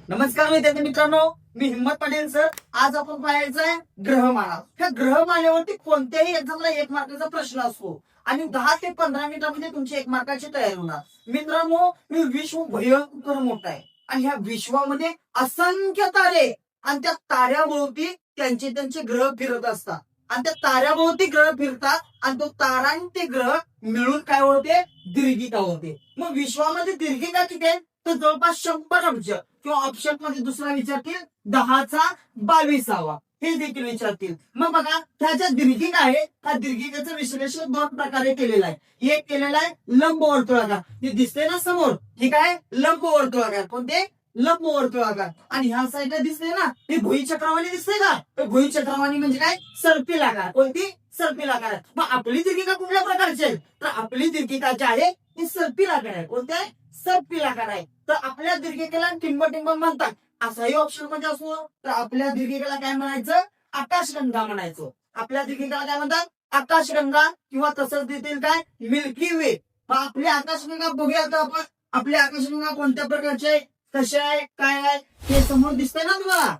नमस्कार विद्यार्थी मित्रांनो, मी हिम्मत पाटील सर. आज आपण पाहायचंय ग्रहमाला. ह्या ग्रहमालेवरती कोणत्याही एक्झामला 1 मार्काचा प्रश्न असतो आणि 10 ते 15 मिनिटांमध्ये तुमची 1 मार्काची तयारी होणार. मित्रांनो, मी विश्व भयंकर मोठा आहे आणि ह्या विश्वामध्ये असंख्य तारे आणि त्या ताऱ्याभोवती त्यांचे ग्रह फिरत असतात आणि त्या ताऱ्याभोवती ग्रह फिरतात आणि तो तारा आणि ते ग्रह मिळून काय होते, दीर्घिका होते. मग विश्वामध्ये दीर्घिका किती आहे? तर जवळपास 100 अब्ज किंवा ऑप्शन मध्ये दुसरा विचारतील 1022. हे देखील विचारतील. मग बघा, ह्या ज्या दीर्घिका आहे त्या दीर्घिकेचं विश्लेषण 2 प्रकारे केलेलं आहे. एक केलेलं आहे लंबवर्तुळाकार, हे दिसते ना समोर, हे काय लंबवर्तुळाकार. कोणते? लंबवर्तुळाकार. आणि ह्या साईडला दिसते ना, हे भुईचक्रावाणी दिसते का? तर भुईचक्रावाणी म्हणजे काय? सर्पिलाकार. कोणती? सर्पिलाकार. मग आपली दीर्घिका कुठल्या प्रकारची आहे? तर आपली दीर्घिका जी आहे ती सर्पिलाकार आहे. कोणती आहे? सर्पिलाकार आहे. तर आपल्या दीर्घिकेला टिंब म्हणतात. असाही ऑप्शन मध्ये असो तर आपल्या दीर्घिकेला काय म्हणायचं? आकाशगंगा म्हणायचं. आपल्या दीर्घिकेला काय म्हणतात? आकाशगंगा किंवा तसंच देतील काय? मिल्की वे. मग आपली आकाशगंगा बघूया आता आपण. आपली आकाशगंगा कोणत्या प्रकारची आहे, कशी आहे, काय आहे हे समोर दिसतंय ना तुम्हाला.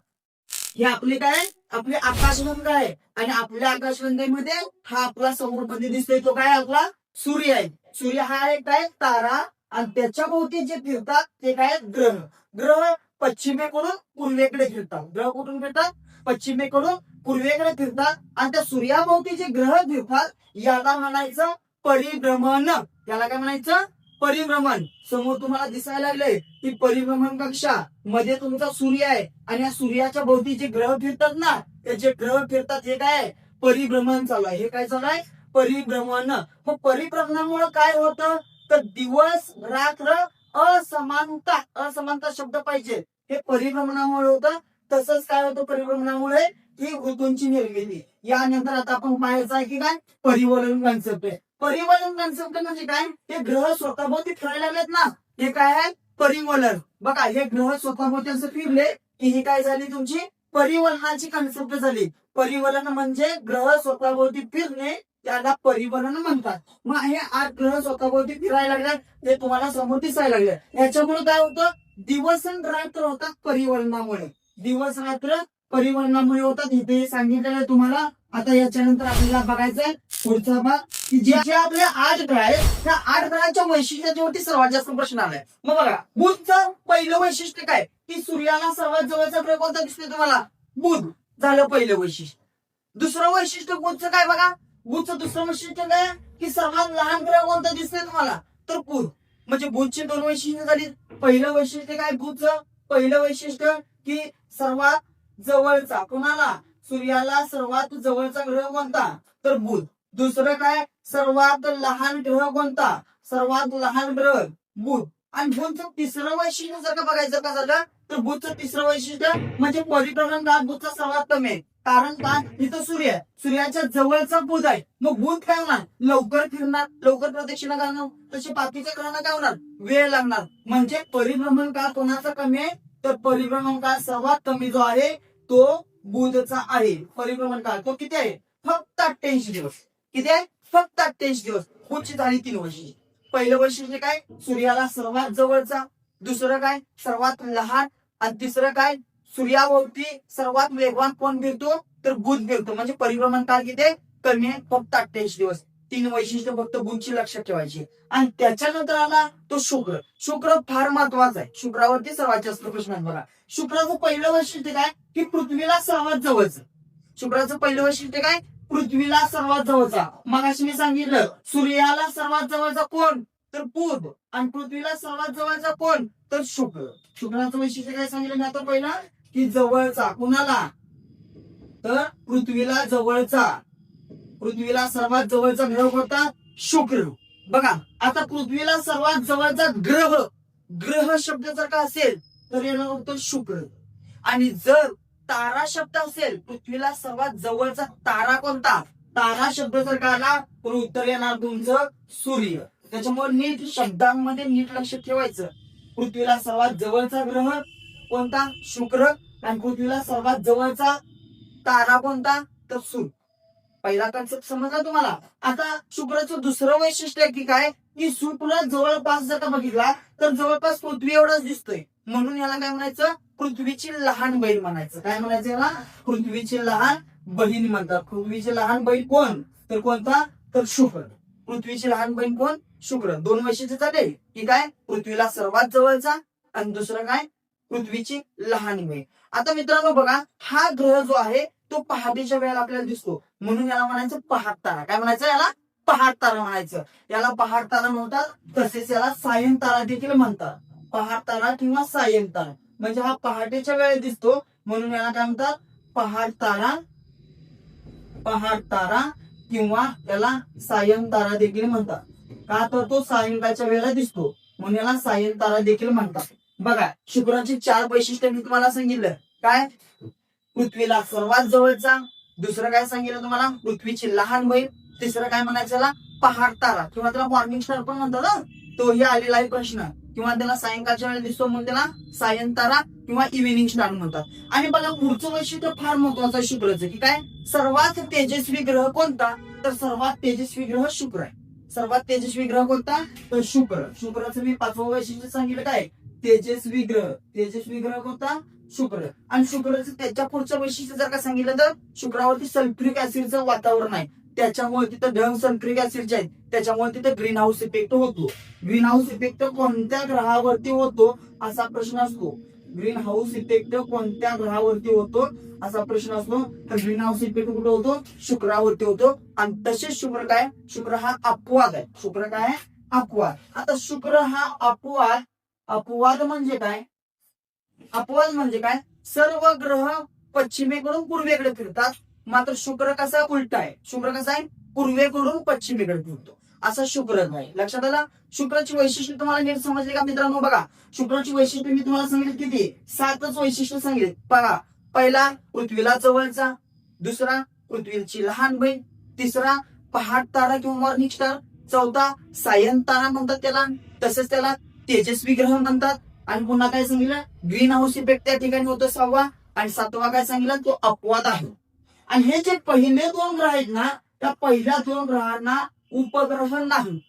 ही आपली काय? आपली आकाशगंगा आहे. आणि आपल्या आकाशगंगेमध्ये हा आपला समोर मध्ये दिसतोय तो काय? आपला सूर्य आहे. सूर्य हा एक काय? तारा. आणि त्याच्या भोवती जे फिरतात ते काय? ग्रह. ग्रह पश्चिमेकडून पूर्वेकडे फिरतात. ग्रह कुठून फिरतात? पश्चिमेकडून पूर्वेकडे फिरतात. आणि त्या सूर्याभोवती जे ग्रह फिरतात याला म्हणायचं परिभ्रमण. याला काय म्हणायचं? परिभ्रमण. समोर तुम्हाला दिसायला लागले की परिभ्रमण कक्षा मध्ये तुमचा सूर्य आहे आणि या सूर्याच्या भोवती जे ग्रह फिरतात ना, ते जे ग्रह फिरतात हे काय? परिभ्रमण चालू आहे. हे काय चालू आहे? परिभ्रमण. मग परिभ्रमणामुळे काय होतं? तर दिवस रात्र असमानता शब्द पाहिजे. हे परिभ्रमणामुळे होतं. तसंच काय होतं परिभ्रमणामुळे? ही ऋतूंची निर्मिती. यानंतर आता आपण पाहायचं आहे की काय? परिवलन कॉन्सेप्ट आहे. परिवलन कॉन्सेप्ट म्हणजे काय? हे ग्रह स्वतःभोवती फिरायला लागलेत ना, हे काय आहे? परिवलन. बघा, हे ग्रह स्वतःभोवती असं फिरले की ही काय झाली? तुमची परिवलनाची कॉन्सेप्ट झाली. परिवलन म्हणजे ग्रह स्वतःभोवती फिरणे, त्याला परिवलन म्हणतात. मग हे 8 ग्रह स्वतःभोवती फिरायला लागले ते तुम्हाला समोर दिसायला लागले. याच्यामुळे काय होतं? दिवस आणि रात्र होतात परिवलनामुळे. दिवस रात्र परिवलनामुळे होतात. इथे सांगितलेलं आहे तुम्हाला. आता याच्यानंतर आपल्याला बघायचंय पुढचा भाग की जे आपले 8 ग्रह आहेत त्या 8 ग्रहांच्या वैशिष्ट्यावरती सर्वात जास्त प्रश्न आलाय. मग बघा, बुधचं पहिलं वैशिष्ट्य काय? की सूर्याला सर्वात जवळचा ग्रह कोणता दिसतोय तुम्हाला? बुध. झालं पहिलं वैशिष्ट्य. दुसरं वैशिष्ट्य बुधचं काय बघा? बुधचं दुसरं वैशिष्ट्य काय? की सर्वात लहान ग्रह कोणता दिसतोय तुम्हाला? तर बुध. म्हणजे बुधची 2 वैशिष्ट्य झाली. पहिलं वैशिष्ट्य काय बुधचं? पहिलं वैशिष्ट्य की सर्वात जवळचा, कुणाला? सूर्याला सर्वात जवळचा ग्रह कोणता? तर बुध. दुसरं काय? सर्वात लहान ग्रह कोणता? सर्वात लहान ग्रह बुध. आणि बुधचं तिसरं वैशिष्ट्य जर का बघायचं का झालं तर बुधचं तिसरं वैशिष्ट्य म्हणजे परिभ्रमण काळ बुधचा सर्वात कमी आहे. कारण का? इथं सूर्य आहे. सूर्याच्या जवळचा बुध आहे. मग बुध काय होणार? लवकर फिरणार, लवकर प्रदक्षिणा करणार. तसे बाकीच्या ग्रहांना काय होणार? वेळ लागणार. म्हणजे परिभ्रमण काळ कोणाचा कमी आहे? तर परिभ्रमण काळ सर्वात कमी जो आहे तो बुधचा आहे. परिभ्रमण काळ तो किती आहे? फक्त 88 दिवस. किती आहे? फक्त 88 दिवस. बुधची झाली 3 वैशिष्ट्य. पहिलं वैशिष्ट्य काय? सूर्याला सर्वात जवळचा. दुसरं काय? सर्वात लहान. आणि तिसरं काय? सूर्याभोवती सर्वात वेगवान कोण फिरतो? तर बुध फिरतो. म्हणजे परिभ्रमण काळ किती आहे? कमी आहे. फक्त 88 दिवस. 3 वैशिष्ट्य फक्त बुधची लक्षात ठेवायची. आणि त्याच्यानंतर आला तो शुक्र. शुक्र फार महत्वाचा आहे. शुक्रावरती सर्वात जास्त प्रश्न आहेत बघा. शुक्राचं पहिलं वैशिष्ट्य काय? की पृथ्वीला सर्वात जवळचं. शुक्राचं पहिलं वैशिष्ट्य काय? पृथ्वीला सर्वात जवळचा. मग अशी मी सांगितलं सूर्याला सर्वात जवळचा कोण? तर बुध. आणि पृथ्वीला सर्वात जवळचा कोण? तर शुक्र. शुक्राचं वैशिष्ट्य काय सांगितलं मी आता पहिला? की जवळचा. कुणाला? तर पृथ्वीला जवळचा. पृथ्वीला सर्वात जवळचा ग्रह कोणता? शुक्र. बघा, आता पृथ्वीला सर्वात जवळचा ग्रह, ग्रह शब्द जर का असेल तर येणार होतो शुक्र. आणि जर तारा शब्द असेल, पृथ्वीला सर्वात जवळचा तारा कोणता? तारा शब्द जर का आला तर उत्तर येणार तुमचं सूर्य. त्याच्यामुळे नीट शब्दांमध्ये नीट लक्ष ठेवायचं. पृथ्वीला सर्वात जवळचा ग्रह कोणता? शुक्र. आणि पृथ्वीला सर्वात जवळचा तारा कोणता? तर सूर्य. पहिला कन्सेप्ट समजला तुम्हाला. आता शुक्राचं दुसरं वैशिष्ट्य की काय? की शुक्र जवळपास जर का बघितला तर जवळपास पृथ्वी एवढाच दिसतोय. म्हणून याला काय म्हणायचं? पृथ्वीची लहान बहीण म्हणायचं. काय म्हणायचं याला? पृथ्वीची लहान बहीण म्हणतात. पृथ्वीची लहान बहीण कोण? तर कोणता? तर शुक्र. पृथ्वीची लहान बहीण कोण? शुक्र. दोन वैशिष्ट्य झाले की काय? पृथ्वीला सर्वात जवळचा आणि दुसरं काय? पृथ्वीची लहान बहीण. आता मित्रांनो बघा, हा ग्रह जो आहे तो पहाटेच्या वेळेला आपल्याला दिसतो, म्हणून याला म्हणायचं पहाट तारा. काय म्हणायचं याला? पहाट तारा म्हणायचं. याला पहाट तारा म्हणतात. तसेच याला सायन तारा देखील म्हणतात. पहाट तारा किंवा सायन तारा म्हणजे हा पहाटेच्या वेळेत दिसतो, म्हणून याला काय म्हणतात? पहाट तारा. पहाट तारा किंवा याला सायन तारा देखील म्हणतात. का तर तो सायंकाळच्या वेळेला दिसतो, म्हणून याला सायन तारा देखील म्हणतात. बघा, शुक्राची 4 वैशिष्ट्ये मी तुम्हाला सांगितलं. काय? पृथ्वीला सर्वात जवळचा, दुसरं काय सांगितलं तुम्हाला? पृथ्वीची लहान बहीण, तिसरं काय म्हणायचं याला? पहाट तारा किंवा त्याला मॉर्निंग स्टार पण म्हणतात ना, तोही आलेला आहे प्रश्न. किंवा त्याला सायंकाळच्या वेळेला दिसतो म्हणून त्याला सायन तारा किंवा इव्हिनिंग स्टार म्हणतात. आणि बघा, पुढचं वैशिष्ट्य फार महत्वाचं आहे शुक्राचं, की काय? सर्वात तेजस्वी ग्रह कोणता? तर सर्वात तेजस्वी ग्रह शुक्र आहे. सर्वात तेजस्वी ग्रह कोणता? तर शुक्र. शुक्राचं मी 5वं वैशिष्ट्य सांगितलं. काय? तेजस्वी ग्रह. तेजस्वी ग्रह कोणता? शुक्र. आणि शुक्राचं त्याच्या पुढचं वैशिष्ट्य जर का सांगितलं तर शुक्रावरती सल्फ्युरिक ऍसिडचं वातावरण आहे, त्याच्यामुळे तिथं ढग सल्फ्युरिक ऍसिडचे आहेत, त्याच्यामुळे तिथं ग्रीन हाऊस इफेक्ट होतो. ग्रीन हाऊस इफेक्ट कोणत्या ग्रहावरती होतो असा प्रश्न असतो. ग्रीन हाऊस इफेक्ट कोणत्या ग्रहावरती होतो असा प्रश्न असतो. तर ग्रीन हाऊस इफेक्ट कुठे होतो? शुक्रावरती होतो. आणि तसेच शुक्र काय? शुक्र हा अपवाद आहे. शुक्र काय? अपवाद. आता शुक्र हा अपवाद. अपवाद म्हणजे काय? अपवाद म्हणजे काय? सर्व ग्रह पश्चिमेकडून पूर्वेकडे फिरतात, मात्र शुक्र कसा उलटा आहे. शुक्र कसा आहे? पूर्वेकडून पश्चिमेकडे फिरतो, असा शुक्र आहे. लक्षात आलं? शुक्राची वैशिष्ट्य तुम्हाला नीट समजली का मित्रांनो? बघा, शुक्राची वैशिष्ट्य मी तुम्हाला सांगितली किती? 7च वैशिष्ट्य सांगितले. बघा, पहिला पृथ्वीला जवळचा, दुसरा पृथ्वीची लहान बहीण, तिसरा पहाट तारा किंवा मॉर्निंग स्टार, चौथा सायन तारा म्हणतात त्याला, तसेच त्याला तेजस्वी ग्रह म्हणतात. आणि पुन्हा काय सांगितलं? ग्रीन हाऊस इफेक्ट त्या ठिकाणी होतो 6वा. आणि 7वा काय सांगितलं? तो अपवाद आहे. आणि हे जे पहिले 2 ग्रह आहेत ना, त्या पहिल्या 2 ग्रहांना उपग्रह नाही.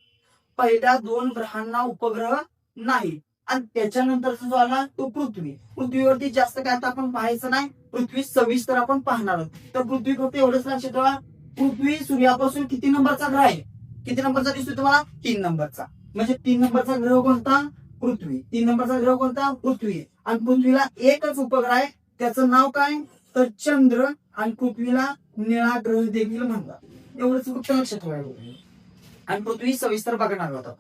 पहिल्या 2 ग्रहांना उपग्रह नाही. आणि त्याच्यानंतरचा जो आला तो पृथ्वी. पृथ्वीवरती जास्त काय आता आपण पाहायचं नाही. पृथ्वी सविस्तर आपण पाहणार आहोत. तर पृथ्वी फक्त एवढंच लक्षात ठेवा, पृथ्वी सूर्यापासून किती नंबरचा ग्रह आहे? किती नंबरचा दिसतोय तुम्हाला? 3 नंबरचा. म्हणजे 3 नंबरचा ग्रह कोणता? पृथ्वी. 3 नंबरचा ग्रह कोणता? पृथ्वी. आणि पृथ्वीला एकच उपग्रह आहे, त्याचं नाव काय? तर चंद्र. आणि पृथ्वीला निळा ग्रह देखील म्हणतात. एवढंच फक्त लक्षात ठेवायचं. आणि पृथ्वी सविस्तर बघणार होता.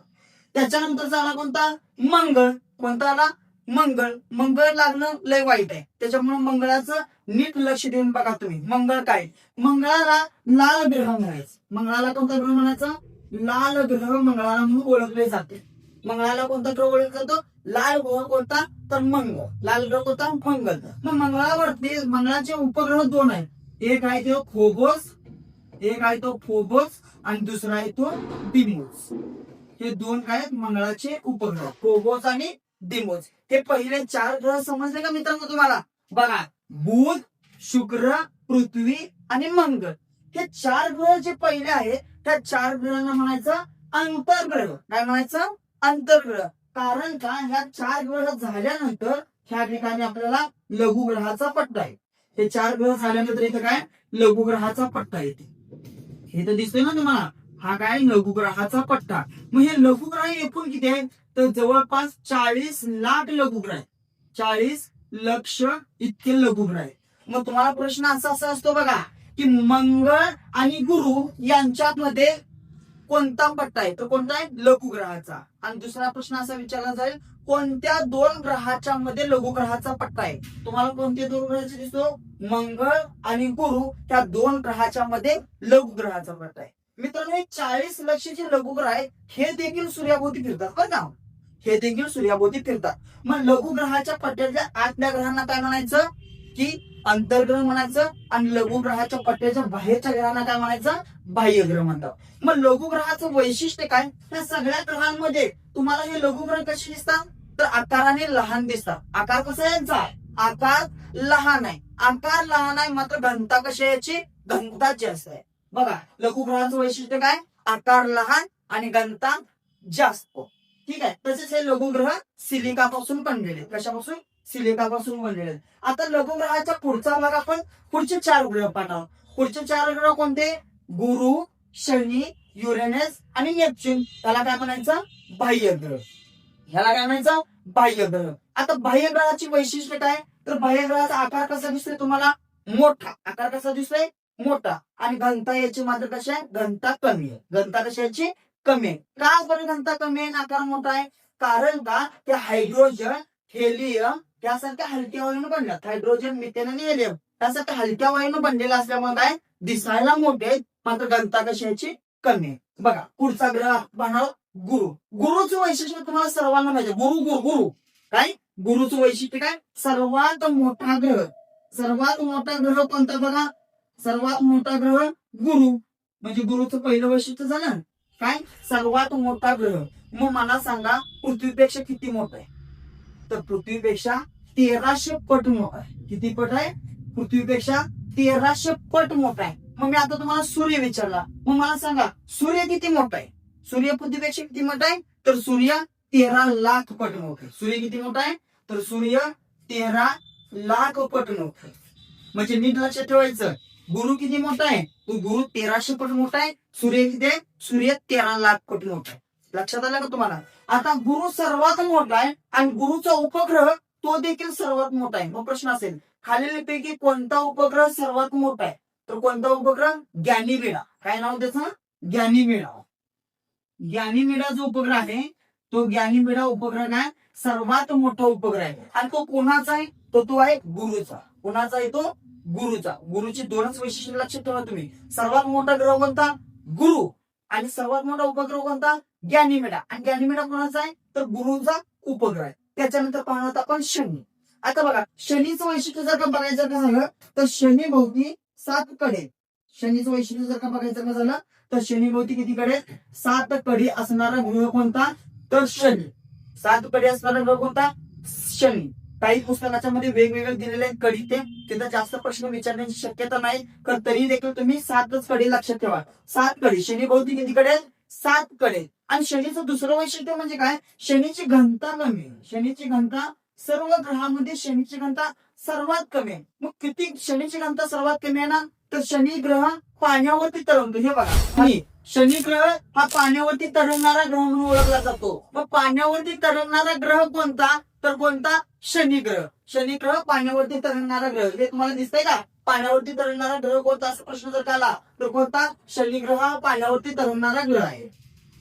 त्याच्यानंतरचा आला कोणता? मंगळ. कोणता आला? मंगळ. मंगळ लागणं लय वाईट आहे, त्याच्यामुळे मंगळाचं नीट लक्ष देऊन बघा तुम्ही. मंगळ काय? मंगळाला लाल ग्रह म्हणायचं. मंगळाला कोणता ग्रह म्हणायचा? लाल ग्रह मंगळाला म्हणून ओळखले जाते. मंगळाला कोणता ग्रह ओळखला जातो? लाल ग्रह कोणता? तर मंगळ. लाल ग्रह कोणता? मंगळ. मग मंगळावरती मंगळाचे उपग्रह 2 आहेत. एक आहे तो फोबोस, एक आहे तो फोबोस, आणि दुसरा आहे तो डिमोस. हे 2 काय आहेत? मंगळाचे उपग्रह, फोबोस आणि डिमोस. हे पहिले 4 ग्रह समजले का मित्रांनो तुम्हाला? बघा, बुध, शुक्र, पृथ्वी आणि मंगळ. हे 4 ग्रह जे पहिले आहेत, त्या 4 ग्रहांना म्हणायचं अंतर्ग्रह. काय म्हणायचं? अंतर्ग्रह. कारण का? ह्या 4 ग्रह झाल्यानंतर ह्या ठिकाणी आपल्याला लघुग्रहाचा पट्टा आहे. हे 4 ग्रह झाल्यानंतर इथं काय? लघुग्रहाचा पट्टा येते. हे तर दिसतोय ना तुम्हाला? हा काय? लघुग्रहाचा पट्टा. मग हे लघुग्रह एकूण किती आहेत? तर जवळपास 40 लाख लघुग्रह आहेत. 40 लक्ष इतके लघुग्रह आहेत. मग तुम्हाला प्रश्न असा असतो बघा, की मंगळ आणि गुरु यांच्यामध्ये कोणता पट्टा आहे? तर कोणता आहे? लघुग्रहाचा. आणि दुसरा प्रश्न असा विचारला जाईल, कोणत्या 2 ग्रहाच्या मध्ये लघुग्रहाचा पट्टा आहे? तुम्हाला कोणते 2 ग्रहाचे दिसतो? मंगळ आणि गुरु, त्या 2 ग्रहाच्या मध्ये लघुग्रहाचा पट्टा आहे. मित्रांनो, हे 40 लक्षचे लघुग्रह आहेत, हे देखील सूर्याभोवती फिरतात बरं का? हे देखील सूर्याभोवती फिरतात. मग लघुग्रहाच्या पट्ट्याच्या आतल्या ग्रहांना काय म्हणायचं? की अंतर्ग्रह म्हणायचं. आणि लघुग्रहाच्या पट्ट्याच्या बाहेरच्या ग्रहांना काय म्हणायचं? बाह्यग्रह म्हणतात. मग लघुग्रहाचं वैशिष्ट्य काय? या सगळ्या ग्रहांमध्ये तुम्हाला हे लघुग्रह कसे दिसतात? तर आकाराने लहान दिसतात. आकार कसा आहे यांचा? आकार लहान आहे. आकार लहान आहे, मात्र घनता कशी आहे याची? घनता जास्त आहे. बघा, लघुग्रहाचं वैशिष्ट्य काय? आकार लहान आणि घनता जास्त. ठीक आहे. तसेच हे लघुग्रह सिलिकापासून बनलेले. कशापासून? सिलिकापासून बनलेले. आता लघुग्रहाच्या पुढचा भाग आपण पुढचे 4 ग्रह पाहणार. पुढचे 4 ग्रह कोणते? गुरु, शनी, युरेनस आणि नेपच्यून. त्याला काय म्हणायचं? बाह्य ग्रह. ह्याला काय म्हणायचं? बाह्य ग्रह. आता बाह्य ग्रहाची वैशिष्ट्य काय? तर बाह्य ग्रहाचा आकार कसा दिसतोय तुम्हाला? मोठा. आकार कसा दिसतोय? मोठा. आणि घनता याची मात्र कशी आहे? घनता कमी आहे. घनता कशाची? कमी आहे. का बरं घनता कमी आहे, आकार मोठा आहे? कारण का ते हायड्रोजन, हेलियम यासारख्या हलक्या वायूने बनल्यात. हायड्रोजन, मिथेन आणि हेलियम यासारख्या हलक्या वायूने बनलेला असल्यामुळे काय दिसायला मोठे आहेत, मात्र घनता कशाची? कमी आहे. बघा पुढचा ग्रह बनणार गुरु. गुरुचं वैशिष्ट्य तुम्हाला सर्वांना माहिती आहे. गुरु गुरु गुरु काय? गुरुचं वैशिष्ट्य काय? सर्वात मोठा ग्रह. सर्वात मोठा ग्रह कोणता बघा? सर्वात मोठा ग्रह गुरु. म्हणजे गुरुचं पहिलं वैशिष्ट्य झालं काय? सर्वात मोठा ग्रह. मग मला सांगा पृथ्वीपेक्षा किती मोठा आहे? तर पृथ्वीपेक्षा 1300 पट मोठा आहे. किती पट आहे? पृथ्वीपेक्षा 1300 पट मोठा आहे. मग मी आता तुम्हाला सूर्य विचारला, मग मला सांगा सूर्य किती मोठा आहे? सूर्य पृथ्वीपेक्षा किती मोठा आहे? तर सूर्य 13 लाख पट मोठा आहे. सूर्य किती मोठा आहे? तर सूर्य 13 लाख पट मोठा आहे. म्हणजे नीट लक्षात ठेवायचं. गुरु किती मोठा आहे? तो गुरु 1300 पट मोठा आहे. सूर्य किती आहे? सूर्य 13 लाख पट मोठा आहे. लक्षात आलं का तुम्हाला? आता गुरु सर्वात मोठा आहे आणि गुरुचा उपग्रह तो देखील सर्वात मोठा आहे. मग प्रश्न असेल खालीलपैकी कोणता उपग्रह सर्वात मोठा आहे? तर कोणता उपग्रह? गॅनिमेडा. काय नाव त्याचं? गॅनिमेडा. गॅनिमेडा जो उपग्रह आहे तो गॅनिमेडा उपग्रह काय सर्वात मोठा उपग्रह आहे. आणि तो कोणाचा आहे? तो आहे गुरुचा. कोणाचा आहे तो? गुरुचा. गुरुची 2च वैशिष्ट्य लक्षात ठेवा तुम्ही. सर्वात मोठा ग्रह कोणता? गुरु. आणि सर्वात मोठा उपग्रह कोणता? गॅनिमेडा. आणि गॅनिमेडा कोणाचा आहे? तर गुरुचा उपग्रह आहे. त्याच्यानंतर पाहणार आपण शनी. आता बघा शनीचं वैशिष्ट्य जर का बघायचं का झालं तर शनी भोवती 7 कडे. शनीचं वैशिष्ट्य जर का बघायचं का झालं तर शनी भोवती किती कडे? 7 कडे असणारा ग्रह कोणता? तर शनी. 7 कडे असणारा ग्रह कोणता? शनी. काही पुस्तकाच्या मध्ये वेगवेगळे दिलेले आहेत कडी, ते तिथं जास्त प्रश्न विचारण्याची शक्यता नाही, तर तरी देखील तुम्ही 7च कडे लक्षात ठेवा. 7 कडे. शनी भोवती किती कडे? 7 कडे. आणि शनीचं दुसरं वैशिष्ट्य म्हणजे काय? शनीची घनता कमी आहे. शनीची घनता सर्व ग्रहामध्ये शनीची घनता सर्वात कमी आहे. मग किती शनीची घनता सर्वात कमी आहे ना? तर शनी ग्रह पाण्यावरती तरंगतो. हे बघा आणि शनी ग्रह हा पाण्यावरती तरंगणारा ग्रह म्हणून ओळखला जातो. मग पाण्यावरती तरंगणारा ग्रह कोणता? तर कोणता? शनी ग्रह. शनी ग्रह पाण्यावरती तरंगणारा ग्रह. हे तुम्हाला दिसतंय का? पाण्यावरती तरंगणारा ग्रह कोणता असा प्रश्न जर का आला तर कोणता? शनी ग्रह हा पाण्यावरती तरंगणारा ग्रह आहे.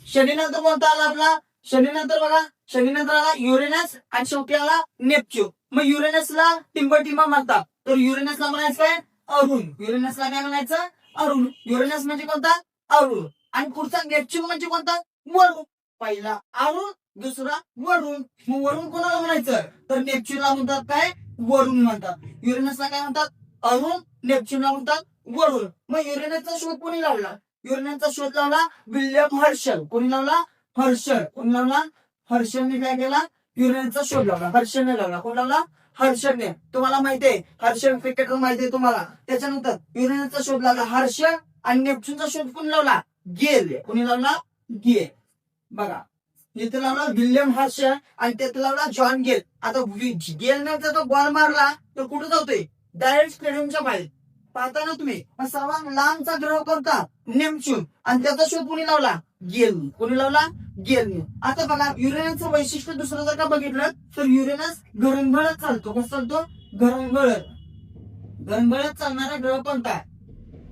शनीनंतर कोणता आला आपला? शनीनंतर बघा शनीनंतर आला युरेनस आणि शेवटी आला नेपच्यून. मग युरेनसला टिंबटिंबा म्हणतात. तर युरेनसला म्हणायचं काय? अरुण. युरेनसला काय म्हणायचं? अरुण. युरेनस म्हणजे कोणता? अरुण. आणि पुढचा नेपच्यून म्हणजे कोणता? वरुण. पहिला अरुण, दुसरा वरुण. मग वरुण कोणाला म्हणायचं? तर नेपच्यूनला म्हणतात काय? वरुण म्हणतात. युरेनसला काय म्हणतात? अरुण. नेपच्यूनला म्हणतात वरुण. मग युरेनसचा शोध कोणी लावला? युरेनसचा शोध लावला विल्यम हर्शल. कोणी लावला? हर्शल. कोणी लावला? हर्षलने काय केला? युरेनसचा शोध लावला. हर्षलने लावला. कोण लावला? हर्षलने. तुम्हाला माहितीये हर्षल क्रिकेटर माहितीये तुम्हाला. त्याच्यानंतर युरेनसचा शोध लावला हर्षल आणि नेपच्यूनचा शोध कोणी लावला? गेल. कोणी लावला? गेल. बघा इथे लावला विल्यम हर्शल आणि तिथे लावला जॉन गेल. आता गेलने जर तो बॉल मारला तर कुठे जातोय? डायरेक्ट स्टेडियमच्या बाहेर. पाहता ना तुम्ही. सर्वात लांबचा ग्रह कोणता? नेपच्यून. आणि त्याचा शोध कोणी लावला? गेल. कोणी लावला? गेलने. आता बघा युरेनसचं वैशिष्ट्य दुसरं जर का बघितलं तर युरेनस घरंगळत चालतो. कसं चालतो? घरंगळत. घनबळत चालणारा ग्रह कोणता?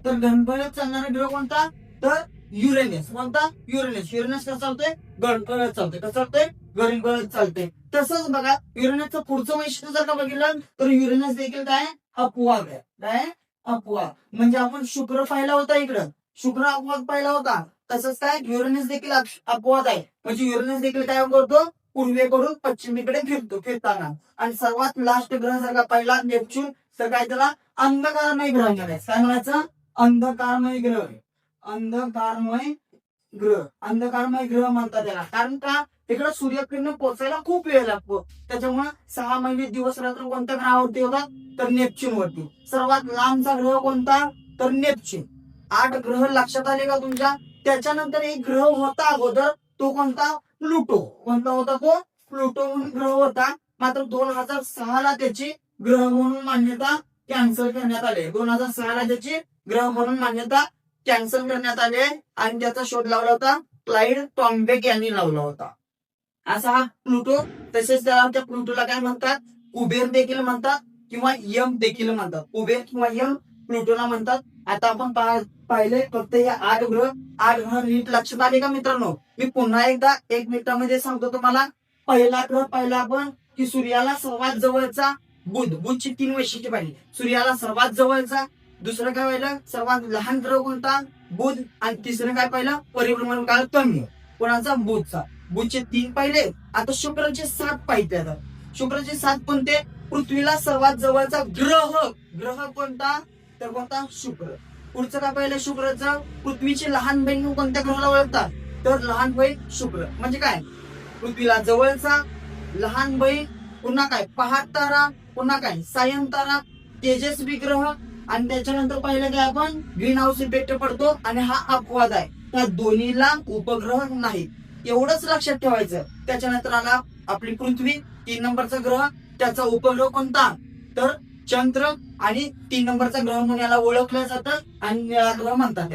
तर घनबळत चालणारा ग्रह कोणता? तर युरेनस. कोणता? युरेनस. युरेनस कसं चालतोय? घनबळत चालतोय. कसं चालतोय? घनबळत चालतंय. तसंच बघा युरेनसचं पुढचं वैशिष्ट्य जर का बघितलं तर युरेनस देखील काय? अपवाद आहे. काय? अपवाद. म्हणजे आपण शुक्र पाहिला होता इकडं. शुक्र अपवाद पाहिला होता. तसंच काय युरेनस देखील अपवाद आहे. म्हणजे युरेनस देखील काय करतो? पूर्वेकडून पश्चिमेकडे फिरतो फिरताना. आणि सर्वात लास्ट ग्रह जर का पहिला नेपच्यून तर काय त्याला अंधकारमय ग्रह म्हणायचं. काय म्हणायचं? अंधकारमय ग्रह. अंधकारमय ग्रह. अंधकारमय ग्रह म्हणतात त्याला. कारण का? तिकडे सूर्यकिरण पोहोचायला खूप वेळ लागतो. त्याच्यामुळे 6 महिने दिवस रात्र कोणत्या ग्रहावरती होतात? तर नेपच्यून वरती. सर्वात लांबचा ग्रह कोणता? तर नेपच्यून. 8 ग्रह लक्षात आले का तुमच्या? त्याच्यानंतर एक ग्रह होता अगोदर तो कोणता? प्लुटो. कोणता होता तो? प्लुटो म्हणून ग्रह होता. मात्र 2006 ला त्याची ग्रह म्हणून मान्यता कॅन्सल करण्यात आली. 2006 ला त्याची ग्रह म्हणून मान्यता कॅन्सल करण्यात आली आहे. आणि त्याचा शोध लावला होता क्लाइड टॉम्बेक यांनी लावला होता. असा हा प्लुटो. तसेच त्या प्लुटोला काय म्हणतात? कुबेर देखील म्हणतात किंवा यम देखील म्हणतात. कुबेर किंवा यम प्लुटोला म्हणतात. आता आपण पाहिले फक्त हे 8 ग्रह नीट लक्षात आले का मित्रांनो? मी पुन्हा एकदा 1 मिनिटामध्ये सांगतो तुम्हाला. पहिला ग्रह पाहिला आपण की सूर्याला सर्वात जवळचा बुध. बुधची 3 वैशिष्ट्ये पाहिली. सूर्याला सर्वात जवळचा. दुसरं काय पाहिलं? सर्वात लहान ग्रह कोणता? बुध. आणि तिसरं काय पाहिलं? परिभ्रमण काळ कमी कोणाचा? बुधचा. बुधचे 3 पाहिले. आता शुक्राचे 7 पाहिजे. आता शुक्राचे 7 कोणते? पृथ्वीला सर्वात जवळचा ग्रह कोणता? तर कोणता? शुक्र. पुढचं काय पाहिलं? शुक्रचं पृथ्वीची लहान बहीण कोणत्या ग्रहाला ओळखतात? तर लहान बहीण शुक्र. म्हणजे काय? पृथ्वीला जवळचा, लहान बहीण, पुन्हा काय? पहाट तारा, पुन्हा काय? सायन तारा, तेजस्वी ग्रह. आणि त्याच्यानंतर पाहिलं काय आपण? ग्रीन हाऊस इफेक्ट पडतो आणि हा अपवाद आहे. त्या दोन्हीला उपग्रह नाही. एवढंच लक्षात ठेवायचं. त्याच्यानंतर आला आपली पृथ्वी 3 नंबरचा ग्रह. त्याचा उपग्रह कोणता? तर चंद्र. आणि 3 नंबरचा ग्रह म्हणून याला ओळखलं जातं आणि निळा ग्रह म्हणतात.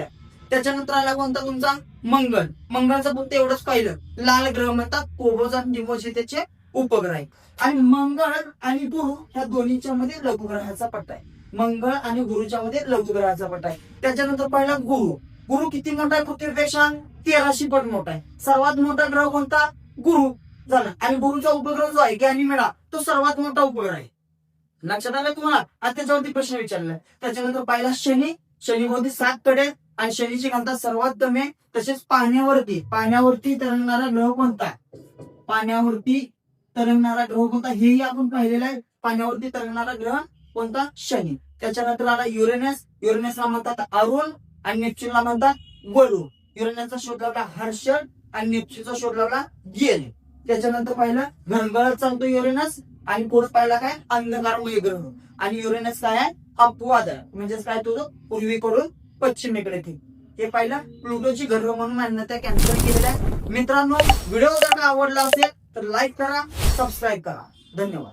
त्याच्यानंतर आला कोणता? तुमचा मंगळ. मंगळचं फक्त एवढंच पाहिलं. लाल ग्रह म्हणतात. फोबोस आणि डिमोस हे त्याचे उपग्रह आहे. आणि मंगळ आणि गुरु ह्या दोन्हीच्या मध्ये लघुग्रहाचा पट्टा आहे. मंगळ आणि गुरुच्या मध्ये लघुग्रहाचा पट्टा आहे. त्याच्यानंतर पहिला गुरु. गुरु किती मोठा आहे पृथ्वीपेक्षा? 1300 पट मोठा आहे. सर्वात मोठा ग्रह कोणता? गुरु झाला. आणि गुरुचा उपग्रह जो आहे गॅनिमेडा तो सर्वात मोठा उपग्रह आहे. लक्षात आलं तुम्हाला? आता त्याच्यावरती प्रश्न विचारलाय. त्याच्यानंतर पहिला शनी. शनीभोवती 7 कडे आणि शनीची घनता सर्वात कमी आहे. तसेच पाण्यावरती तरंगणारा ग्रह कोणता? पाण्यावरती तरंगणारा ग्रह कोणता? हेही आपण पाहिलेलं आहे. पाण्यावरती तरंगणारा ग्रह कोणता? शनी. त्याच्यानंतर आला युरेनस. युरेनसला म्हणतात अरुण आणि नेपच्यूनला म्हणतात वळू. युरेनसचा शोध लावला हर्षल आणि नेपच्यूनचा शोध लावला गेल. त्याच्यानंतर पाहिलं घनगळत चालतो युरेनस. आणि पुढे पाहिला काय? अंधकारमय ग्रह. आणि युरेनस काय आहे? अपवाद आहे. म्हणजेच काय? तो पूर्वेकडून पश्चिमेकडे. हे पाहिलं. प्लुटोची ग्रह म्हणून मान्यता कॅन्सल केलेली आहे. मित्रांनो, व्हिडिओ जर का आवडला असेल तर लाईक करा, सबस्क्राईब करा. धन्यवाद.